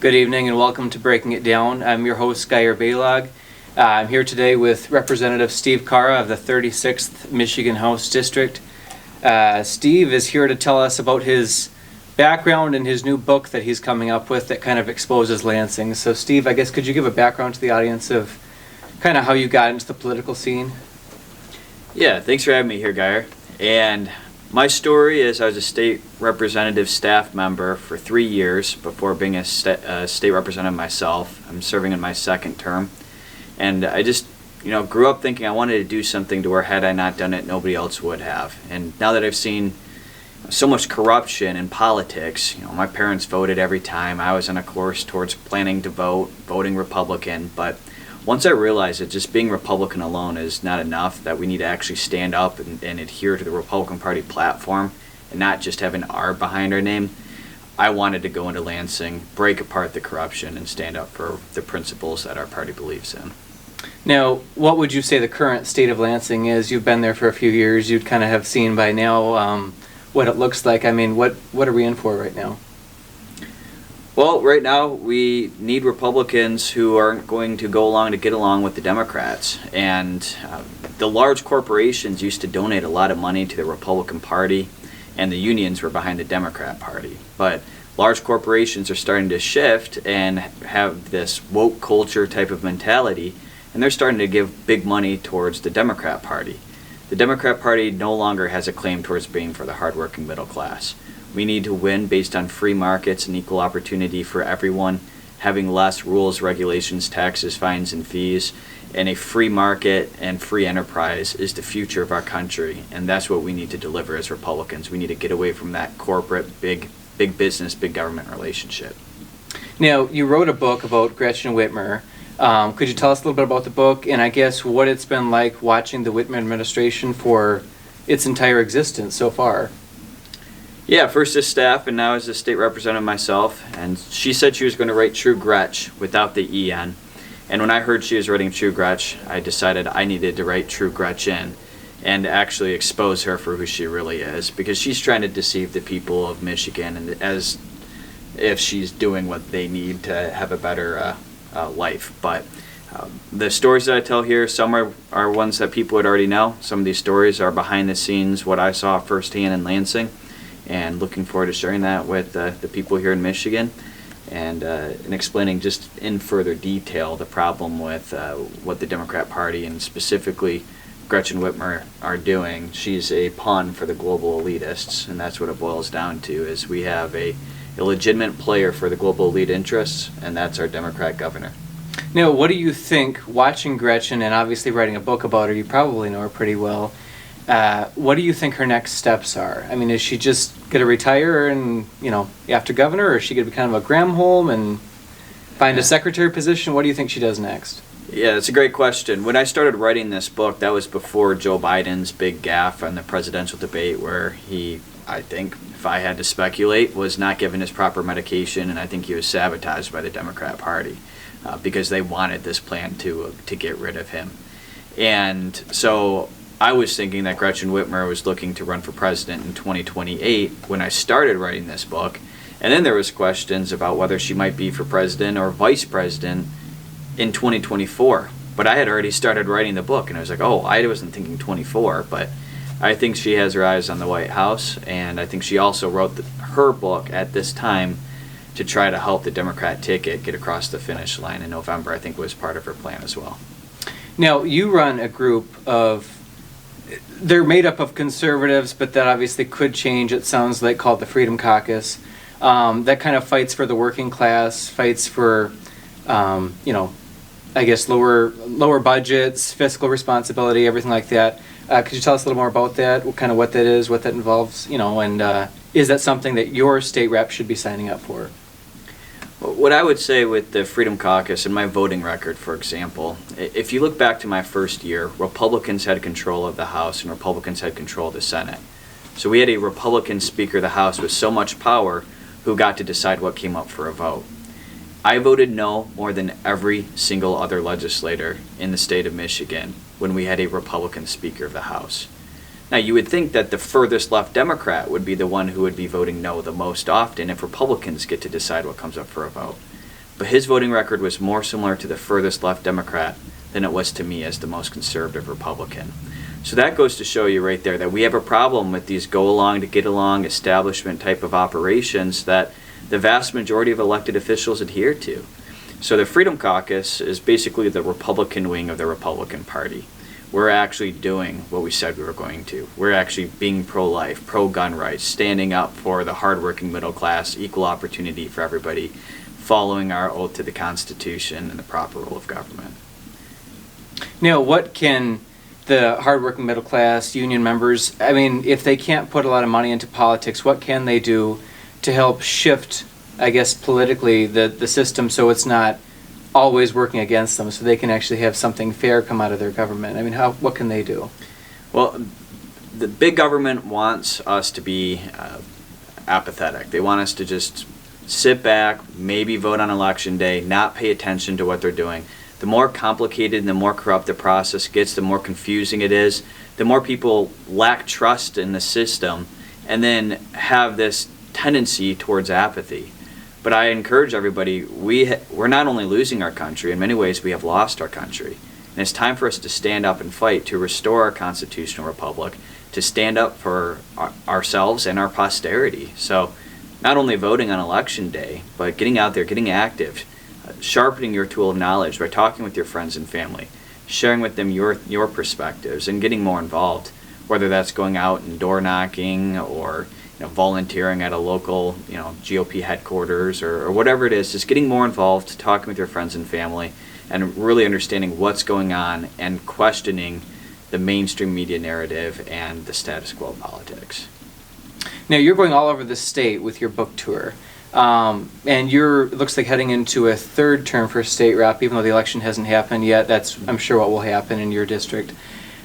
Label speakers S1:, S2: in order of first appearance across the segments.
S1: Good evening and welcome to Breaking It Down. I'm your host, Geyer Baylog. I'm here today with Representative Steve Carra of the 36th Michigan House District. Steve is here to tell us about his background and his new book that he's coming up with that kind of exposes Lansing. So Steve, I guess could you give a background to the audience of kind of how you got into the political scene?
S2: Yeah, thanks for having me here, Geyer. And my story is I was a state representative staff member for 3 years before being a state representative myself. I'm serving in my second term. And I just, grew up thinking I wanted to do something to where had I not done it, nobody else would have. And now that I've seen so much corruption in politics, my parents voted every time. I was on a course towards planning to voting Republican. But once I realized that just being Republican alone is not enough, that we need to actually stand up and adhere to the Republican Party platform and not just have an R behind our name, I wanted to go into Lansing, break apart the corruption, and stand up for the principles that our party believes in.
S1: Now, what would you say the current state of Lansing is? You've been there for a few years. You'd kind of have seen by now what it looks like. I mean, what are we in for right now?
S2: Well, right now we need Republicans who aren't going to go along to get along with the Democrats. And the large corporations used to donate a lot of money to the Republican Party, and the unions were behind the Democrat Party. But large corporations are starting to shift and have this woke culture type of mentality, and they're starting to give big money towards the Democrat Party. The Democrat Party no longer has a claim towards being for the hardworking middle class. We need to win based on free markets and equal opportunity for everyone, having less rules, regulations, taxes, fines, and fees, and a free market and free enterprise is the future of our country, and that's what we need to deliver as Republicans. We need to get away from that corporate, big business, big government relationship.
S1: Now, you wrote a book about Gretchen Whitmer. Could you tell us a little bit about the book and I guess what it's been like watching the Whitmer administration for its entire existence so far?
S2: Yeah, first as staff and now as a state representative myself. And she said she was going to write True Gretch without the EN. And when I heard she was writing True Gretch, I decided I needed to write True Gretchen and actually expose her for who she really is, because she's trying to deceive the people of Michigan and as if she's doing what they need to have a better life. But the stories that I tell here, some are ones that people would already know. Some of these stories are behind the scenes, what I saw firsthand in Lansing. And looking forward to sharing that with the people here in Michigan and explaining just in further detail the problem with what the Democrat Party and specifically Gretchen Whitmer are doing. She's a pawn for the global elitists, and that's what it boils down to, is we have a legitimate player for the global elite interests, and that's our Democrat governor.
S1: Now, what do you think, watching Gretchen and obviously writing a book about her, you probably know her pretty well, what do you think her next steps are? I mean, is she just going to retire and, after governor, or is she going to be kind of a Granholm and find a secretary position? What do you think she does next?
S2: Yeah, that's a great question. When I started writing this book, that was before Joe Biden's big gaffe on the presidential debate where he, I think, if I had to speculate, was not given his proper medication, and I think he was sabotaged by the Democrat Party because they wanted this plan to get rid of him. And so I was thinking that Gretchen Whitmer was looking to run for president in 2028 when I started writing this book. And then there was questions about whether she might be for president or vice president in 2024. But I had already started writing the book, and I was like, I wasn't thinking 24. But I think she has her eyes on the White House, and I think she also wrote her book at this time to try to help the Democrat ticket get across the finish line in November. I think was part of her plan as well.
S1: Now, you run a group they're made up of conservatives, but that obviously could change, it sounds like, called the Freedom Caucus, that kind of fights for the working class, fights for, I guess, lower budgets, fiscal responsibility, everything like that. Could you tell us a little more about that, what that is, what that involves, and is that something that your state rep should be signing up for?
S2: What I would say with the Freedom Caucus and my voting record, for example, if you look back to my first year, Republicans had control of the House and Republicans had control of the Senate. So we had a Republican Speaker of the House with so much power who got to decide what came up for a vote. I voted no more than every single other legislator in the state of Michigan when we had a Republican Speaker of the House. Now, you would think that the furthest left Democrat would be the one who would be voting no the most often if Republicans get to decide what comes up for a vote. but his voting record was more similar to the furthest left Democrat than it was to me as the most conservative Republican. So that goes to show you right there that we have a problem with these go along to get along establishment type of operations that the vast majority of elected officials adhere to. So the Freedom Caucus is basically the Republican wing of the Republican Party. We're actually doing what we said we were going to. We're actually being pro-life, pro-gun rights, standing up for the hardworking middle class, equal opportunity for everybody, following our oath to the Constitution and the proper role of government.
S1: Now, what can the hardworking middle class, union members, I mean, if they can't put a lot of money into politics, what can they do to help shift, I guess, politically the system so it's not always working against them, so they can actually have something fair come out of their government? I mean, what can they do?
S2: Well, the big government wants us to be apathetic. They want us to just sit back, maybe vote on election day, not pay attention to what they're doing. The more complicated and the more corrupt the process gets, the more confusing it is, the more people lack trust in the system and then have this tendency towards apathy. But I encourage everybody, we're not only losing our country, in many ways we have lost our country. And it's time for us to stand up and fight to restore our constitutional republic, to stand up for ourselves and our posterity. So not only voting on election day, but getting out there, getting active, sharpening your tool of knowledge by talking with your friends and family, sharing with them your perspectives and getting more involved, whether that's going out and door knocking or volunteering at a local, GOP headquarters or whatever it is, just getting more involved, talking with your friends and family, and really understanding what's going on and questioning the mainstream media narrative and the status quo of politics.
S1: Now, you're going all over the state with your book tour, and it looks like heading into a third term for state rep, even though the election hasn't happened yet. That's, I'm sure, what will happen in your district.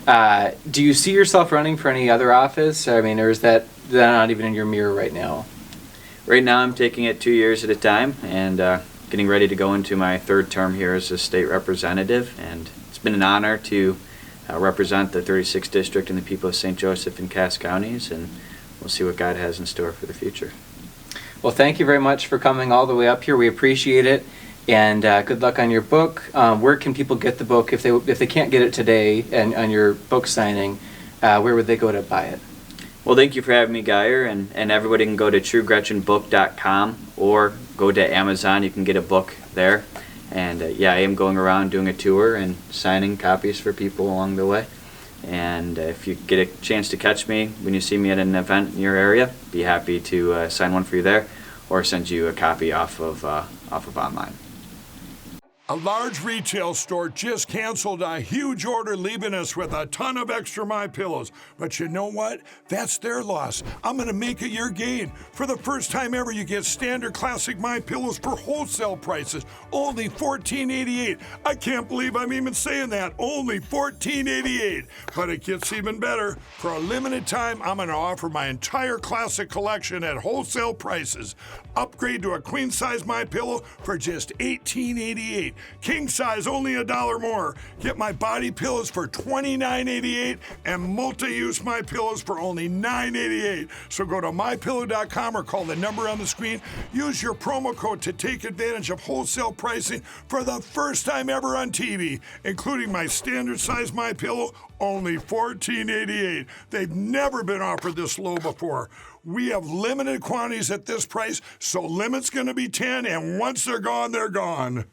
S1: Do you see yourself running for any other office? I mean, or is that not even in your mirror right now?
S2: Right now I'm taking it 2 years at a time and getting ready to go into my third term here as a state representative. And it's been an honor to represent the 36th district and the people of St. Joseph and Cass counties, and we'll see what God has in store for the future.
S1: Well, thank you very much for coming all the way up here. We appreciate it. And good luck on your book. Where can people get the book if they can't get it today and on your book signing? Where would they go to buy it?
S2: Well, thank you for having me, Geyer, and everybody can go to truegretchenbook.com or go to Amazon. You can get a book there. And I am going around doing a tour and signing copies for people along the way. And if you get a chance to catch me when you see me at an event in your area, be happy to sign one for you there or send you a copy off of online.
S3: A large retail store just canceled a huge order, leaving us with a ton of extra MyPillows. But you know what? That's their loss. I'm going to make it your gain. For the first time ever, you get standard classic MyPillows for wholesale prices, only $14.88. I can't believe I'm even saying that. Only $14.88. But it gets even better. For a limited time, I'm going to offer my entire classic collection at wholesale prices. Upgrade to a queen size MyPillow for just $18.88. King size only $1 more. Get my body pillows for $29.88 and multi-use MyPillows for only $9.88. So go to mypillow.com or call the number on the screen. Use your promo code to take advantage of wholesale pricing for the first time ever on TV, including my standard size MyPillow, only $14.88. They've never been offered this low before. We have limited quantities at this price, so limit's going to be 10, and once they're gone, they're gone.